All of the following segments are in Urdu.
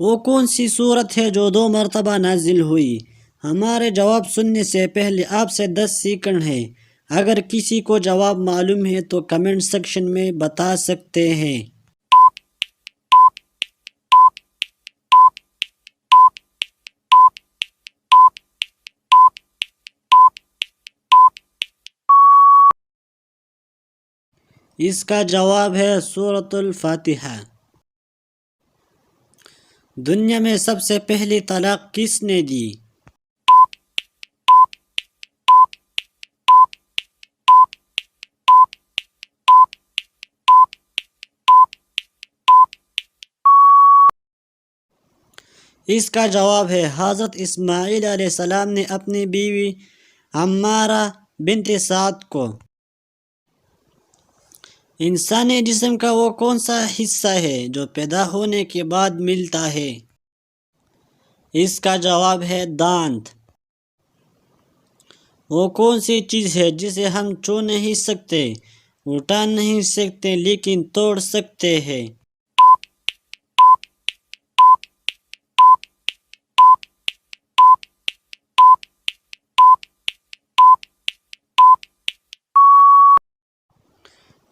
وہ کون سی صورت ہے جو 2 مرتبہ نازل ہوئی؟ ہمارے جواب سننے سے پہلے آپ سے 10 سیکنڈ ہے۔ اگر کسی کو جواب معلوم ہے تو کمنٹ سیکشن میں بتا سکتے ہیں۔ اس کا جواب ہے سورۃ الفاتحہ۔ دنیا میں سب سے پہلی طلاق کس نے دی؟ اس کا جواب ہے حضرت اسماعیل علیہ السلام نے اپنی بیوی عمارہ بنت سعد کو۔ انسانی جسم کا وہ کون سا حصہ ہے جو پیدا ہونے کے بعد ملتا ہے؟ اس کا جواب ہے دانت۔ وہ کون سی چیز ہے جسے ہم چھو نہیں سکتے، اٹھا نہیں سکتے لیکن توڑ سکتے ہیں؟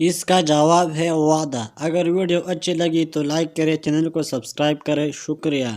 اس کا جواب ہے وعدہ۔ اگر ویڈیو اچھی لگی تو لائک کریں، چینل کو سبسکرائب کریں۔ شکریہ۔